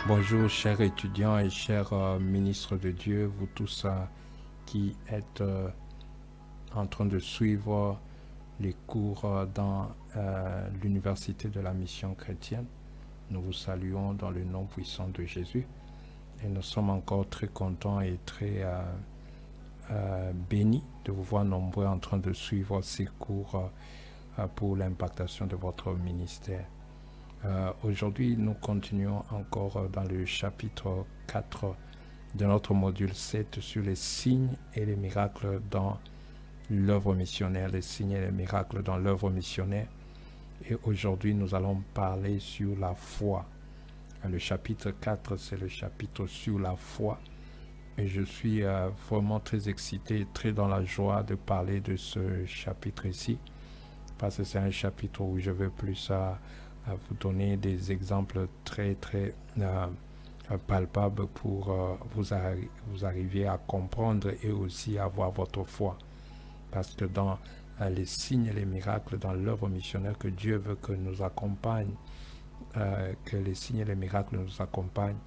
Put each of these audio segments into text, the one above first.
Bonjour chers étudiants et chers ministres de Dieu, vous tous qui êtes en train de suivre les cours dans l'Université de la Mission chrétienne. Nous vous saluons dans le nom puissant de Jésus et nous sommes encore très contents et très bénis de vous voir nombreux en train de suivre ces cours pour l'impactation de votre ministère. Aujourd'hui, nous continuons encore dans le chapitre 4 de notre module 7 sur les signes et les miracles dans l'œuvre missionnaire, les signes et les miracles dans l'œuvre missionnaire. Et aujourd'hui, nous allons parler sur la foi. Le chapitre 4, c'est le chapitre sur la foi. Et je suis vraiment très excité, très dans la joie de parler de ce chapitre ici, parce que c'est un chapitre où je veux plus à vous donner des exemples très palpables pour vous arriver à comprendre et aussi avoir votre foi. Parce que dans les signes et les miracles, dans l'œuvre missionnaire que Dieu veut que nous accompagne, que les signes et les miracles nous accompagnent,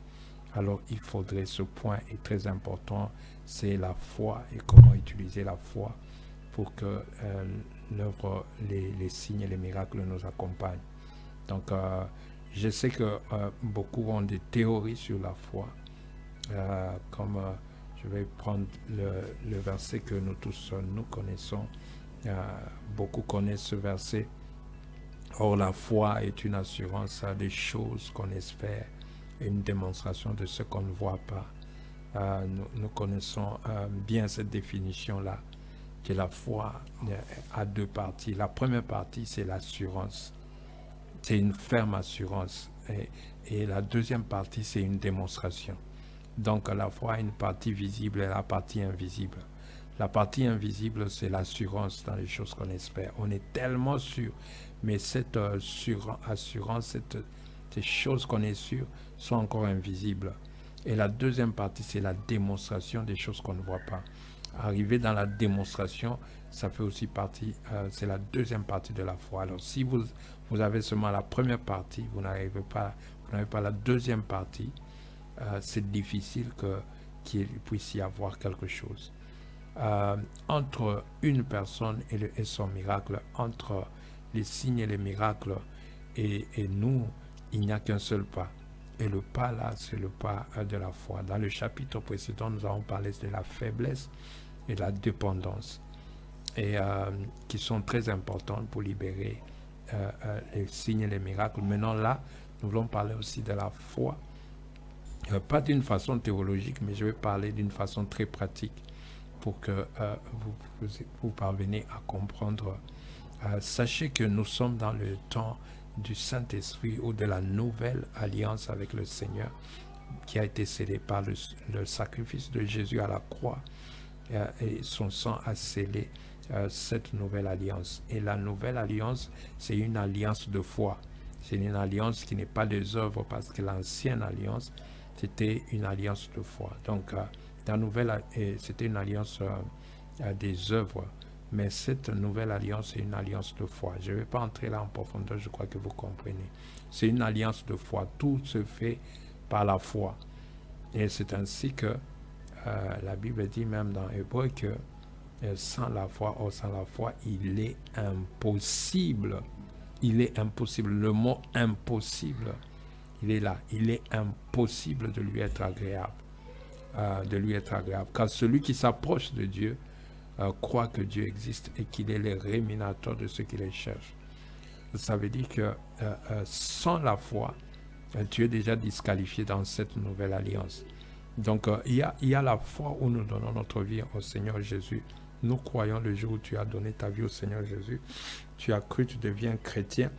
alors il faudrait, ce point est très important, c'est la foi et comment utiliser la foi pour que l'œuvre, les signes et les miracles nous accompagnent. Donc, je sais que beaucoup ont des théories sur la foi, comme je vais prendre le verset que nous tous nous connaissons. Beaucoup connaissent ce verset. Or, la foi est une assurance des choses qu'on espère et une démonstration de ce qu'on ne voit pas. Nous connaissons bien cette définition-là, que la foi a deux parties. La première partie, c'est l'assurance. C'est une ferme assurance. Et la deuxième partie, c'est une démonstration. Donc, la foi a une partie visible et la partie invisible. La partie invisible, c'est l'assurance dans les choses qu'on espère. On est tellement sûr, mais cette assurance, ces choses qu'on est sûr, sont encore invisibles. Et la deuxième partie, c'est la démonstration des choses qu'on ne voit pas. Arriver dans la démonstration, ça fait aussi partie, c'est la deuxième partie de la foi. Alors, si vous avez seulement la première partie, vous n'avez pas la deuxième partie, c'est difficile qu'il puisse y avoir quelque chose. Entre une personne et son miracle, entre les signes et les miracles et nous, il n'y a qu'un seul pas. Et le pas là, c'est le pas de la foi. Dans le chapitre précédent, nous avons parlé de la faiblesse et de la dépendance, et qui sont très importantes pour libérer les signes et les miracles. Maintenant là, nous voulons parler aussi de la foi, pas d'une façon théologique, mais je vais parler d'une façon très pratique pour que vous parveniez à comprendre. Sachez que nous sommes dans le temps du Saint-Esprit ou de la nouvelle alliance avec le Seigneur qui a été scellée par le sacrifice de Jésus à la croix, et son sang a scellé cette nouvelle alliance. Et la nouvelle alliance, c'est une alliance de foi. C'est une alliance qui n'est pas des œuvres, parce que l'ancienne alliance, c'était une alliance de foi. Donc, la nouvelle, c'était une alliance des œuvres. Mais cette nouvelle alliance est une alliance de foi. Je ne vais pas entrer là en profondeur, je crois que vous comprenez. C'est une alliance de foi. Tout se fait par la foi. Et c'est ainsi que la Bible dit même dans Hébreu que sans la foi, il est impossible. Il est impossible. Le mot impossible, il est là. Il est impossible de lui être agréable. Car celui qui s'approche de Dieu croit que Dieu existe et qu'il est le rémunérateur de ceux qui les cherchent. Ça veut dire que sans la foi, tu es déjà disqualifié dans cette nouvelle alliance. Donc, il y a la foi où nous donnons notre vie au Seigneur Jésus. Nous croyons le jour où tu as donné ta vie au Seigneur Jésus. Tu as cru, tu deviens chrétien.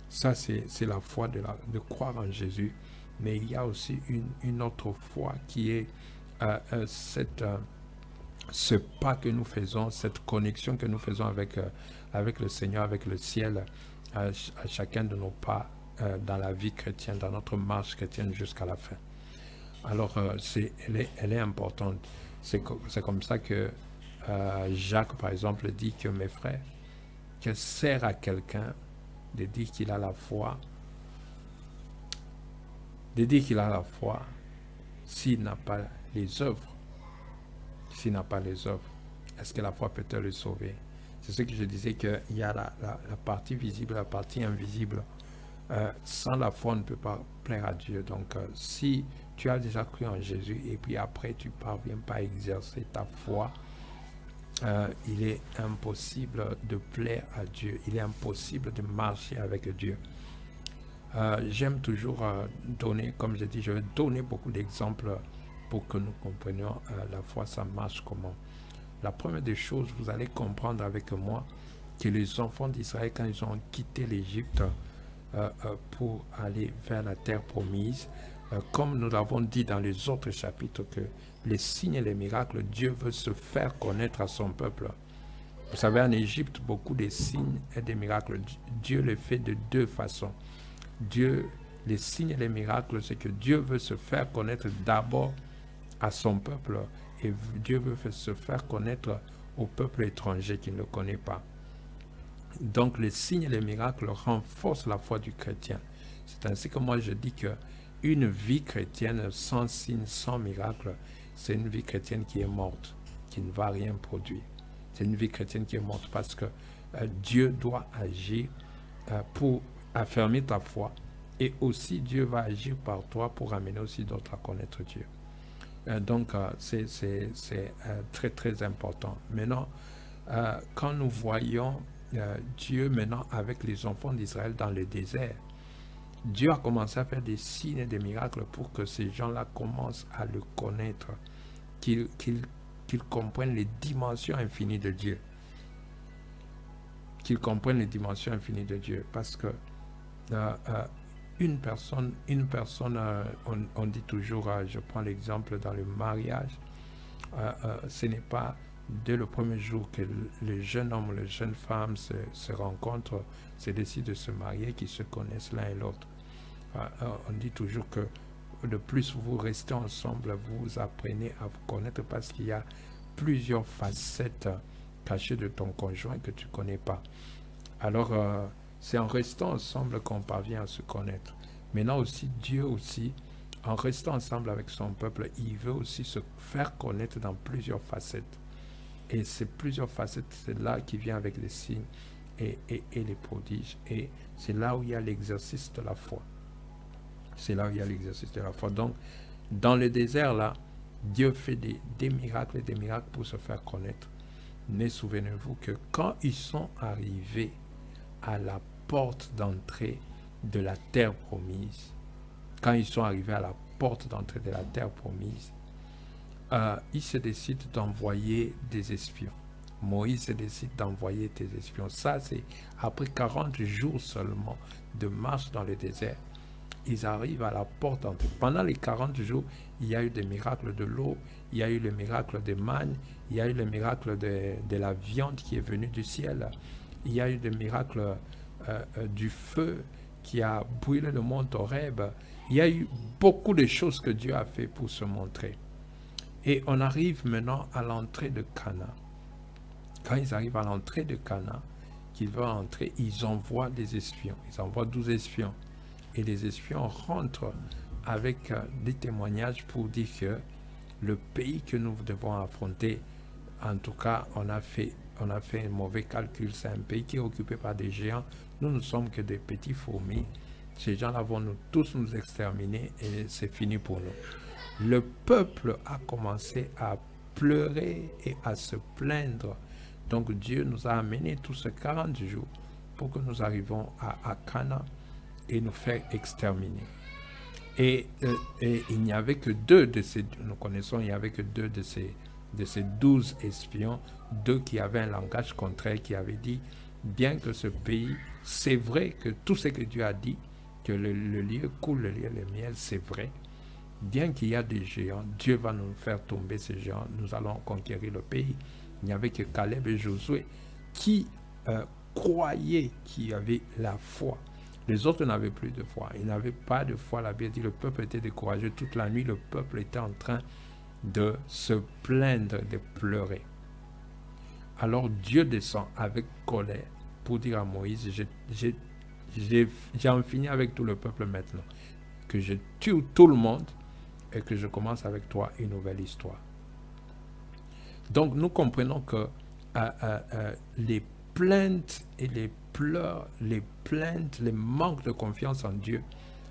Ça, c'est la foi de croire en Jésus. Mais il y a aussi une autre foi qui est ce pas que nous faisons, cette connexion que nous faisons avec le Seigneur, avec le ciel, à chacun de nos pas dans la vie chrétienne, dans notre marche chrétienne jusqu'à la fin. Alors, elle est importante. C'est comme ça que Jacques, par exemple, dit que mes frères, que sert à quelqu'un de dire qu'il a la foi de dire qu'il a la foi s'il n'a pas les œuvres. S'il n'a pas les œuvres, est-ce que la foi peut-elle le sauver? C'est ce que je disais, qu'il y a la partie visible, la partie invisible. Sans la foi, on ne peut pas plaire à Dieu. Donc, si tu as déjà cru en Jésus et puis après, tu ne parviens pas à exercer ta foi, il est impossible de plaire à Dieu. Il est impossible de marcher avec Dieu. J'aime toujours donner, comme je dis, je vais donner beaucoup d'exemples pour que nous comprenions la foi, ça marche comment. La première des choses, vous allez comprendre avec moi que les enfants d'Israël, quand ils ont quitté l'Égypte pour aller vers la terre promise, comme nous l'avons dit dans les autres chapitres, que les signes et les miracles, Dieu veut se faire connaître à son peuple. Vous savez, en Égypte, beaucoup de signes et des miracles, Dieu les fait de deux façons. Dieu, les signes et les miracles, c'est que Dieu veut se faire connaître d'abord à son peuple et Dieu veut se faire connaître au peuple étranger qui ne le connaît pas. Donc les signes et les miracles renforcent la foi du chrétien. C'est ainsi que moi je dis qu'une vie chrétienne sans signes, sans miracles, c'est une vie chrétienne qui est morte, qui ne va rien produire. C'est une vie chrétienne qui est morte parce que Dieu doit agir pour affermir ta foi et aussi Dieu va agir par toi pour amener aussi d'autres à connaître Dieu. Donc c'est très très important. Maintenant, quand nous voyons Dieu maintenant avec les enfants d'Israël dans le désert, Dieu a commencé à faire des signes et des miracles pour que ces gens-là commencent à le connaître, qu'ils comprennent les dimensions infinies de Dieu. Qu'ils comprennent les dimensions infinies de Dieu. Parce que une personne on dit toujours, je prends l'exemple dans le mariage, ce n'est pas dès le premier jour que le jeune homme ou la jeune femme se rencontrent, se décident de se marier, qu'ils se connaissent l'un et l'autre. On dit toujours que le plus vous restez ensemble, vous apprenez à vous connaître parce qu'il y a plusieurs facettes cachées de ton conjoint que tu ne connais pas. Alors, c'est en restant ensemble qu'on parvient à se connaître. Maintenant aussi, Dieu aussi, en restant ensemble avec son peuple, il veut aussi se faire connaître dans plusieurs facettes. Et ces plusieurs facettes, c'est là qui vient avec les signes et les prodiges. Et c'est là où il y a l'exercice de la foi. C'est là où il y a l'exercice de la foi. Donc, dans le désert, là, Dieu fait des miracles et des miracles pour se faire connaître. Mais souvenez-vous que quand ils sont arrivés à la porte d'entrée de la terre promise, quand ils sont arrivés à la porte d'entrée de la terre promise, ils se décident d'envoyer des espions. Moïse se décide d'envoyer des espions. Ça, c'est après 40 jours seulement de marche dans le désert. Ils arrivent à la porte d'entrée. Pendant les 40 jours, il y a eu des miracles de l'eau, il y a eu le miracle des mannes, il y a eu le miracle de la viande qui est venue du ciel, il y a eu des miracles du feu qui a brûlé le mont Horeb. Il y a eu beaucoup de choses que Dieu a fait pour se montrer. Et on arrive maintenant à l'entrée de Cana. Quand ils arrivent à l'entrée de Cana, qu'ils veulent entrer, ils envoient des espions. Ils envoient 12 espions. Et les espions rentrent avec des témoignages pour dire que le pays que nous devons affronter, en tout cas, on a fait un mauvais calcul. C'est un pays qui est occupé par des géants. Nous ne sommes que des petits fourmis. Ces gens-là vont tous nous exterminer et c'est fini pour nous. Le peuple a commencé à pleurer et à se plaindre. Donc Dieu nous a amenés tous ces 40 jours pour que nous arrivions à Cana et nous faire exterminer. Et il n'y avait que deux de ces, nous connaissons, il n'y avait que deux de ces 12 espions, deux qui avaient un langage contraire, qui avaient dit, bien que ce pays, c'est vrai que tout ce que Dieu a dit, que le lieu coule le lait et le miel, c'est vrai. Bien qu'il y a des géants, Dieu va nous faire tomber ces géants, nous allons conquérir le pays. Il n'y avait que Caleb et Josué qui croyaient qu'il y avait la foi. Les autres n'avaient plus de foi. Ils n'avaient pas de foi. La Bible dit que le peuple était découragé. Toute la nuit, le peuple était en train de se plaindre, de pleurer. Alors Dieu descend avec colère pour dire à Moïse, j'en finis avec tout le peuple maintenant. que je tue tout le monde et que je commence avec toi une nouvelle histoire. Donc nous comprenons que les plaintes et les pleurs, les plaintes, les manques de confiance en Dieu,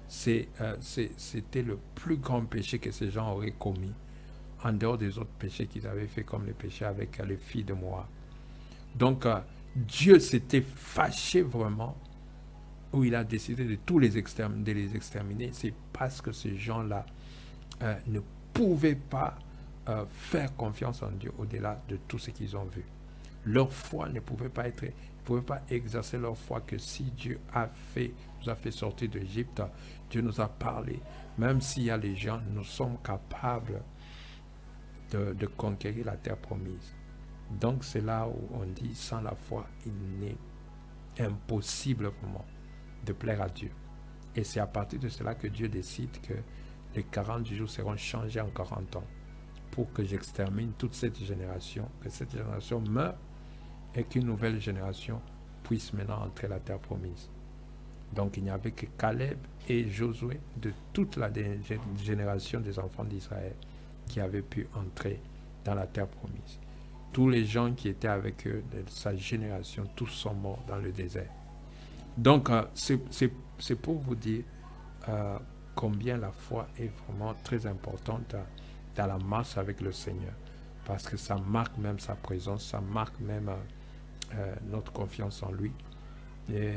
c'était le plus grand péché que ces gens auraient commis, en dehors des autres péchés qu'ils avaient fait, comme les péchés avec les filles de Moab. Donc Dieu s'était fâché vraiment, où il a décidé de tous les exterminer. C'est parce que ces gens-là ne pouvaient pas faire confiance en Dieu au-delà de tout ce qu'ils ont vu. Leur foi ne pouvait pas être, ils ne pouvaient pas exercer leur foi que si Dieu nous a fait sortir d'Égypte, Dieu nous a parlé. Même s'il y a les gens, nous sommes capables de conquérir la terre promise. Donc c'est là où on dit, sans la foi, il n'est impossible vraiment de plaire à Dieu. Et c'est à partir de cela que Dieu décide que les 40 jours seront changés en 40 ans pour que j'extermine toute cette génération, que cette génération meure et qu'une nouvelle génération puisse maintenant entrer la terre promise. Donc il n'y avait que Caleb et Josué de toute la génération des enfants d'Israël qui avaient pu entrer dans la terre promise. Tous les gens qui étaient avec eux de sa génération, tous sont morts dans le désert. Donc c'est pour vous dire combien la foi est vraiment très importante dans la marche avec le Seigneur, parce que ça marque même sa présence, ça marque même notre confiance en lui, et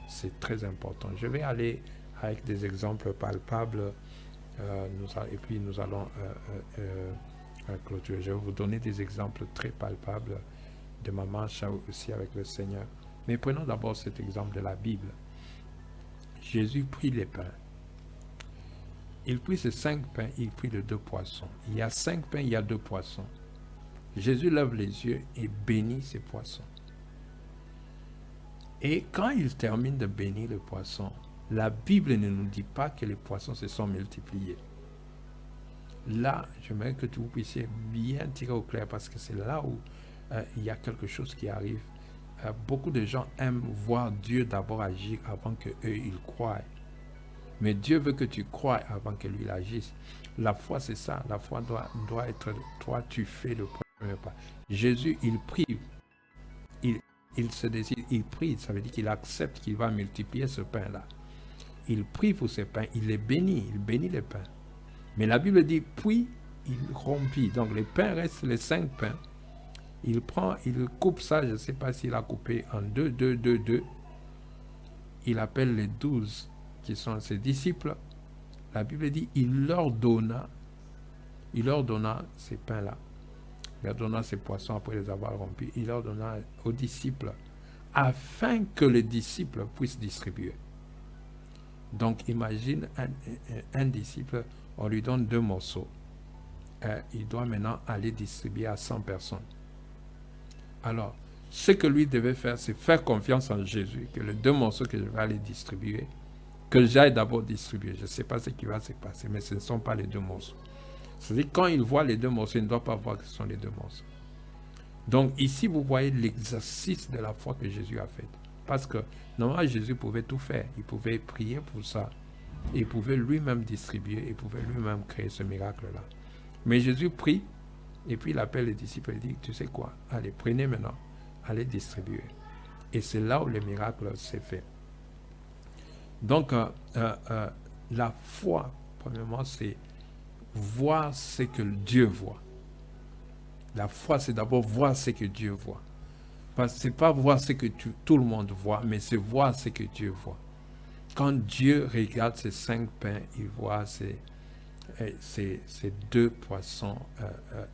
c'est très important. Je vais aller avec des exemples palpables, et puis nous allons clôturer. Je vais vous donner des exemples très palpables de ma marche aussi avec le Seigneur. Mais prenons d'abord cet exemple de la Bible. Jésus prit les pains. Il prit ces 5 pains, il prit les 2 poissons. Il y a 5 pains, il y a 2 poissons. Jésus lève les yeux et bénit ces poissons. Et quand il termine de bénir les poissons, la Bible ne nous dit pas que les poissons se sont multipliés. Là, j'aimerais que vous puissiez bien tirer au clair, parce que c'est là où il y a quelque chose qui arrive. Beaucoup de gens aiment voir Dieu d'abord agir avant qu'eux ils croient. Mais Dieu veut que tu crois avant que lui agisse. La foi, c'est ça. La foi doit être, toi, tu fais le premier pas. Jésus, il prie. Il se décide, il prie. Ça veut dire qu'il accepte qu'il va multiplier ce pain-là. Il prie pour ce pain, il les bénit, il bénit les pains. Mais la Bible dit, puis il rompit. Donc les pains restent les 5 pains. Il prend, il coupe ça, je ne sais pas s'il a coupé en 2. Il appelle les 12 qui sont ses disciples. La Bible dit, il leur donna ces pains-là. Il leur donna ces poissons après les avoir rompus. Il leur donna aux disciples afin que les disciples puissent distribuer. Donc imagine un disciple, on lui donne 2 morceaux. Il doit maintenant aller distribuer à 100 personnes. Alors, ce que lui devait faire, c'est faire confiance en Jésus, que les 2 morceaux que je vais aller distribuer, que j'aille d'abord distribuer. Je ne sais pas ce qui va se passer, mais ce ne sont pas les 2 morceaux. C'est-à-dire, quand il voit les 2 morceaux, il ne doit pas voir que ce sont les 2 morceaux. Donc ici, vous voyez l'exercice de la foi que Jésus a fait. Parce que normalement, Jésus pouvait tout faire. Il pouvait prier pour ça. Il pouvait lui-même distribuer. Il pouvait lui-même créer ce miracle-là. Mais Jésus prie, et puis il appelle les disciples et dit, tu sais quoi, allez, prenez maintenant, allez distribuer. Et c'est là où le miracle s'est fait. Donc, la foi, premièrement, c'est voir ce que Dieu voit. La foi, c'est d'abord voir ce que Dieu voit. Ce n'est pas voir ce que tout le monde voit, mais c'est voir ce que Dieu voit. Quand Dieu regarde ces 5 pains, il voit ces 2 poissons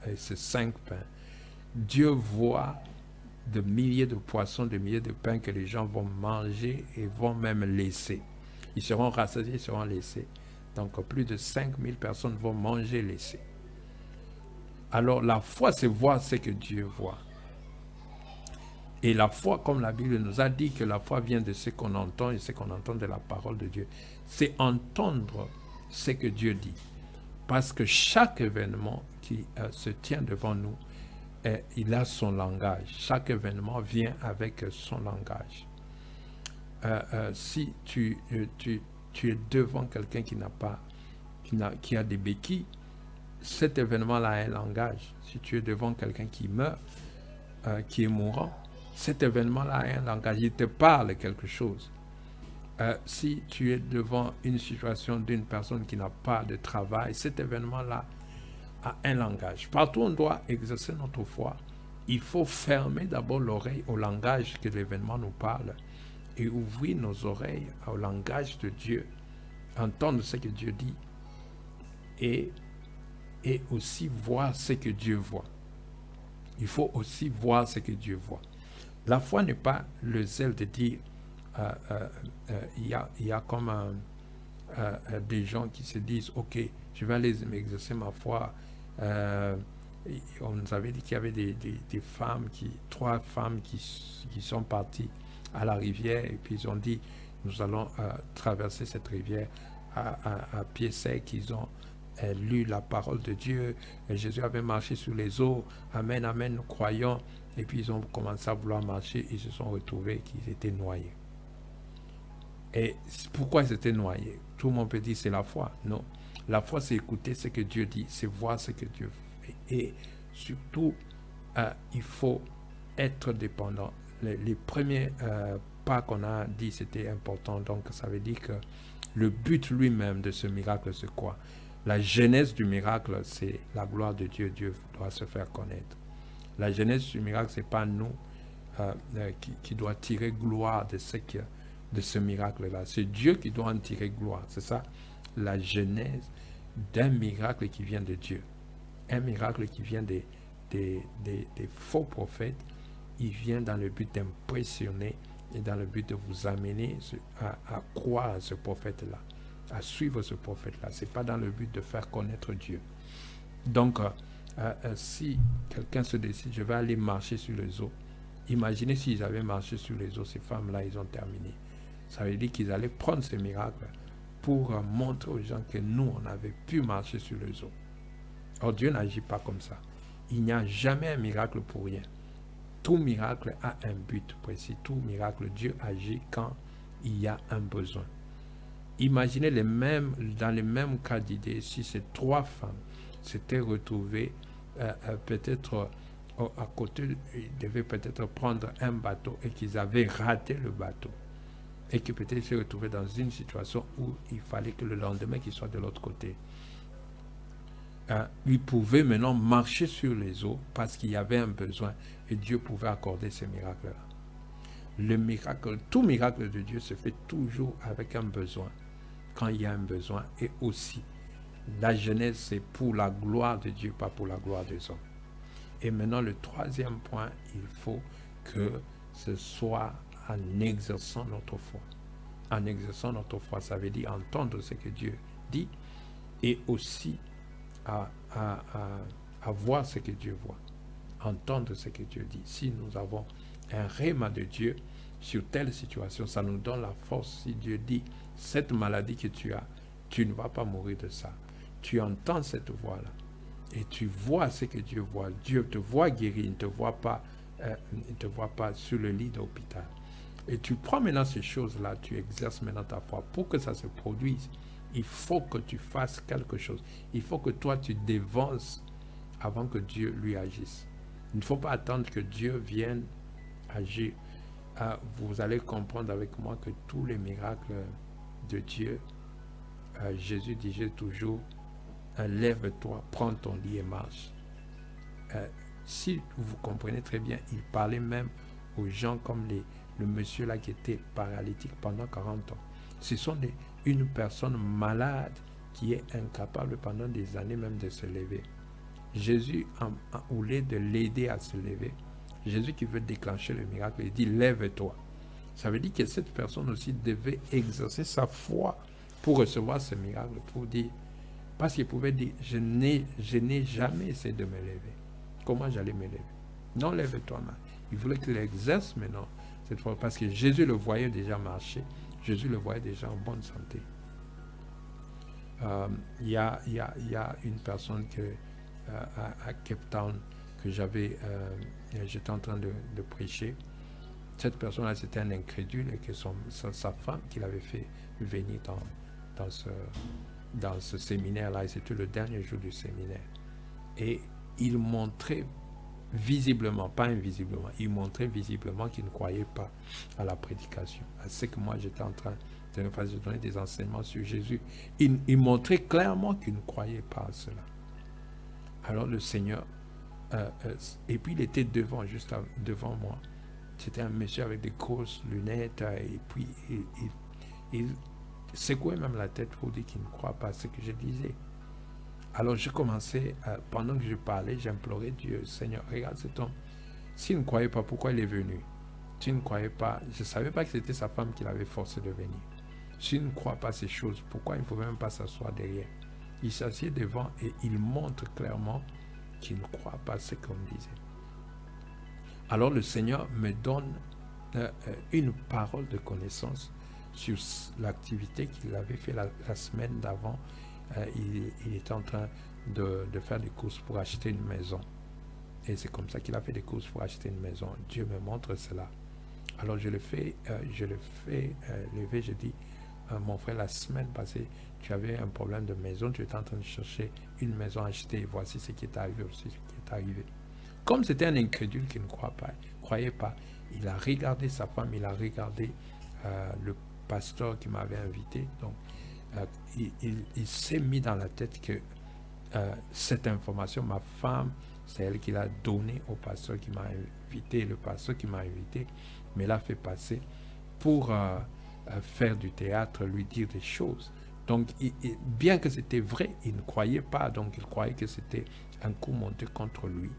et ces 5 pains. Dieu voit de milliers de poissons, de milliers de pains que les gens vont manger et vont même laisser. Ils seront rassasiés, ils seront laissés. Donc plus de 5000 personnes vont manger, laisser. Alors la foi, c'est voir ce que Dieu voit. Et la foi, comme la Bible nous a dit que la foi vient de ce qu'on entend et ce qu'on entend de la parole de Dieu, c'est entendre ce que Dieu dit. Parce que chaque événement qui se tient devant nous, il a son langage. Chaque événement vient avec son langage. Si tu tu es devant quelqu'un qui a des béquilles, cet événement-là a un langage. Si tu es devant quelqu'un qui meurt, qui est mourant, cet événement-là a un langage. Il te parle quelque chose. Si tu es devant une situation d'une personne qui n'a pas de travail, cet événement-là a un langage. Partout où on doit exercer notre foi, il faut fermer d'abord l'oreille au langage que l'événement nous parle et ouvrir nos oreilles au langage de Dieu, entendre ce que Dieu dit et aussi voir ce que Dieu voit. Il faut aussi voir ce que Dieu voit. La foi n'est pas le zèle de dire il y a comme des gens qui se disent ok, je vais aller m'exercer ma foi. On nous avait dit qu'il y avait des femmes, trois femmes qui sont parties à la rivière et puis ils ont dit nous allons traverser cette rivière à pied sec. Ils ont lu la parole de Dieu. Et Jésus avait marché sur les eaux. Amen, amen, nous croyons. Et puis ils ont commencé à vouloir marcher. Ils se sont retrouvés qu'ils étaient noyés. Et pourquoi ils étaient noyés? Tout le monde peut dire c'est la foi. Non. La foi, c'est écouter ce que Dieu dit, c'est voir ce que Dieu fait. Et surtout, il faut être dépendant. Les premiers pas qu'on a dit, c'était important. Donc, ça veut dire que le but lui-même de ce miracle, c'est quoi? La genèse du miracle, c'est la gloire de Dieu. Dieu doit se faire connaître. La genèse du miracle, ce n'est pas nous qui doit tirer gloire de ce miracle-là. C'est Dieu qui doit en tirer gloire. C'est ça, la genèse d'un miracle qui vient de Dieu. Un miracle qui vient des faux prophètes. Il vient dans le but d'impressionner et dans le but de vous amener à croire à ce prophète-là, à suivre ce prophète-là. Ce n'est pas dans le but de faire connaître Dieu. Donc, si quelqu'un se décide, je vais aller marcher sur les eaux. Imaginez s'ils avaient marché sur les eaux, ces femmes-là, ils ont terminé. Ça veut dire qu'ils allaient prendre ce miracle pour montrer aux gens que nous, on avait pu marcher sur les eaux. Or, Dieu n'agit pas comme ça. Il n'y a jamais un miracle pour rien. Tout miracle a un but précis. Tout miracle, Dieu agit quand il y a un besoin. Imaginez dans les mêmes cas d'idée, si ces trois femmes s'étaient retrouvées peut-être à côté, ils devaient peut-être prendre un bateau et qu'ils avaient raté le bateau. Et que peut-être se retrouvaient dans une situation où il fallait que le lendemain qu'ils soient de l'autre côté. Ils pouvaient maintenant marcher sur les eaux parce qu'il y avait un besoin et Dieu pouvait accorder ce miracle-là. Le miracle, tout miracle de Dieu se fait toujours avec un besoin, quand il y a un besoin. Et aussi, la genèse, c'est pour la gloire de Dieu, pas pour la gloire des hommes. Et maintenant, le troisième point, il faut que ce soit en exerçant notre foi. En exerçant notre foi, ça veut dire entendre ce que Dieu dit et aussi à voir ce que Dieu voit. Entendre ce que Dieu dit. Si nous avons un rhéma de Dieu sur telle situation, ça nous donne la force. Si Dieu dit, cette maladie que tu as, tu ne vas pas mourir de ça. Tu entends cette voix-là et tu vois ce que Dieu voit. Dieu te voit guéri, il ne te voit pas sur le lit d'hôpital. Et tu prends maintenant ces choses-là, tu exerces maintenant ta foi. Pour que ça se produise, il faut que tu fasses quelque chose. Il faut que toi, tu dévances avant que Dieu lui agisse. Il ne faut pas attendre que Dieu vienne agir. Vous allez comprendre avec moi que tous les miracles de Dieu, Jésus disait toujours, lève-toi, prends ton lit et marche. Si vous comprenez très bien, il parlait même aux gens comme le monsieur là qui était paralytique pendant 40 ans. Ce sont une personne malade qui est incapable pendant des années même de se lever. Jésus, au lieu de l'aider à se lever, Jésus qui veut déclencher le miracle, il dit lève-toi. Ça veut dire que cette personne aussi devait exercer sa foi pour recevoir ce miracle, pour dire, parce qu'il pouvait dire, je n'ai jamais essayé de me lever. Comment j'allais me lever? Non, lève-toi. Il voulait qu'il exerce maintenant cette fois, parce que Jésus le voyait déjà marcher, Jésus le voyait déjà en bonne santé. Il y a une personne à Cape Town que j'étais en train de prêcher. Cette personne-là, c'était un incrédule et que sa femme qui l'avait fait venir dans ce séminaire-là, et c'était le dernier jour du séminaire. Et il montrait visiblement, pas invisiblement, il montrait visiblement qu'il ne croyait pas à la prédication, à ce que moi j'étais en train de donner des enseignements sur Jésus. Il montrait clairement qu'il ne croyait pas à cela. Alors le Seigneur, et puis il était devant, devant moi. C'était un monsieur avec des grosses lunettes, et puis il secouait même la tête pour dire qu'il ne croit pas à ce que je disais. Alors je commençais, pendant que je parlais, j'implorais Dieu, Seigneur, regarde cet homme. S'il ne croyait pas, pourquoi il est venu? S'il ne croyait pas, je ne savais pas que c'était sa femme qui l'avait forcé de venir. S'il ne croit pas ces choses, pourquoi il ne pouvait même pas s'asseoir derrière? Il s'assied devant et il montre clairement qu'il ne croit pas à ce qu'on disait. Alors le Seigneur me donne une parole de connaissance sur l'activité qu'il avait fait la semaine d'avant. Il était en train de faire des courses pour acheter une maison. Et c'est comme ça qu'il a fait des courses pour acheter une maison. Dieu me montre cela. Alors je le fais lever, je dis, mon frère, la semaine passée, tu avais un problème de maison, tu étais en train de chercher une maison à acheter, et voici ce qui est arrivé aussi, ce qui est arrivé. Comme c'était un incrédule qui ne croyait pas, il a regardé sa femme, il a regardé le pasteur qui m'avait invité. Donc, il s'est mis dans la tête que cette information, ma femme, c'est elle qui l'a donnée au pasteur qui m'a invité. Le pasteur qui m'a invité me l'a fait passer pour faire du théâtre, lui dire des choses. Donc, bien que c'était vrai, il ne croyait pas. Donc, il croyait que c'était un coup monté contre lui.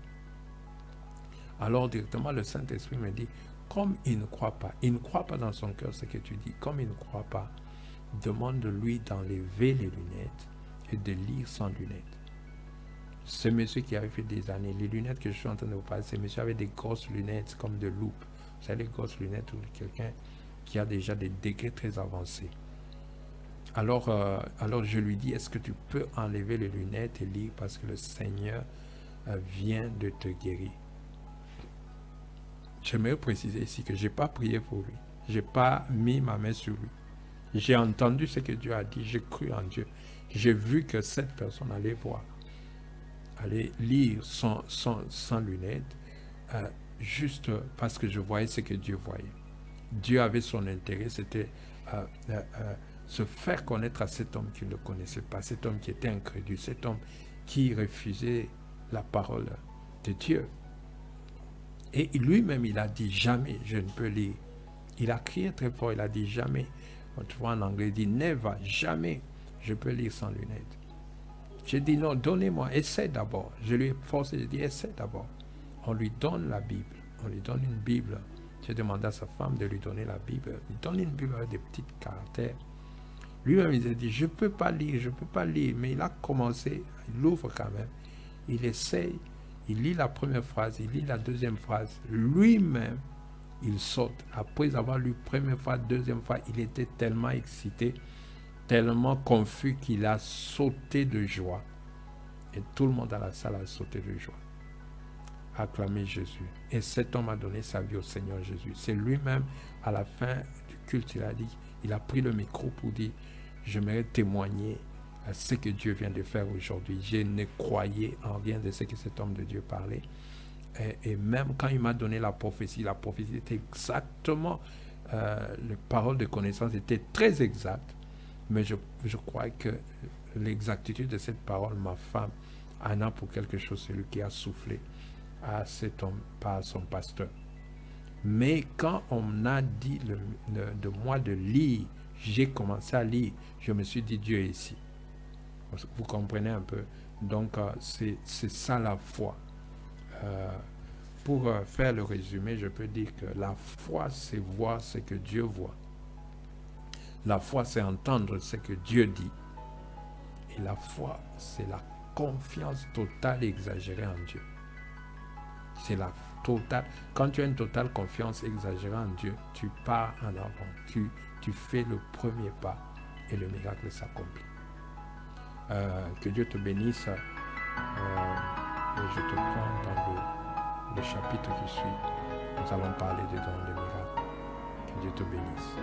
Alors, directement, le Saint-Esprit me dit, comme il ne croit pas dans son cœur ce que tu dis, comme il ne croit pas, demande-lui d'enlever les lunettes et de lire sans lunettes. Ce monsieur qui avait fait des années, les lunettes que je suis en train de vous parler, ce monsieur avait des grosses lunettes comme de loupe. Vous savez, les grosses lunettes ou quelqu'un qui a déjà des degrés très avancés. Alors je lui dis, est-ce que tu peux enlever les lunettes et lire parce que le Seigneur vient de te guérir. J'aimerais préciser ici que je n'ai pas prié pour lui. Je n'ai pas mis ma main sur lui. J'ai entendu ce que Dieu a dit. J'ai cru en Dieu. J'ai vu que cette personne allait voir, allait lire sans lunettes, juste parce que je voyais ce que Dieu voyait. Dieu avait son intérêt, c'était se faire connaître à cet homme qui ne le connaissait pas, cet homme qui était incrédule, cet homme qui refusait la parole de Dieu. Et lui-même, il a dit, jamais je ne peux lire. Il a crié très fort, il a dit, jamais. Tu vois en anglais, il dit, never, jamais je peux lire sans lunettes. J'ai dit, non, donnez-moi, essaie d'abord. Je lui ai forcé, j'ai dit, essaie d'abord. On lui donne la Bible, on lui donne une Bible. J'ai demandé à sa femme de lui donner la Bible. Il donne une Bible avec des petits caractères. Lui-même, il a dit, je ne peux pas lire, mais il a commencé, il ouvre quand même. Il essaye, il lit la première phrase, il lit la deuxième phrase. Lui-même, il saute. Après avoir lu première fois, deuxième fois, il était tellement excité, tellement confus qu'il a sauté de joie. Et tout le monde dans la salle a sauté de joie. Acclamer Jésus. Et cet homme a donné sa vie au Seigneur Jésus. C'est lui-même, à la fin du culte, il a dit, il a pris le micro pour dire, j'aimerais témoigner à ce que Dieu vient de faire aujourd'hui. Je ne croyais en rien de ce que cet homme de Dieu parlait. Et même quand il m'a donné la prophétie était exactement, les paroles de connaissance étaient très exactes. Mais je crois que l'exactitude de cette parole, ma femme en a pour quelque chose, c'est lui qui a soufflé à cet homme, pas à son pasteur. Mais quand on a dit de moi de lire, j'ai commencé à lire, je me suis dit, Dieu est ici. Vous comprenez un peu? Donc, c'est ça la foi. Pour faire le résumé, je peux dire que la foi, c'est voir ce que Dieu voit. La foi, c'est entendre ce que Dieu dit. Et la foi, c'est la confiance totale et exagérée en Dieu. C'est la totale. Quand tu as une totale confiance exagérée en Dieu, tu pars en avant. Tu fais le premier pas et le miracle s'accomplit. Que Dieu te bénisse. Et je te prends dans le chapitre qui suit. Nous allons parler des dons de miracles. Que Dieu te bénisse.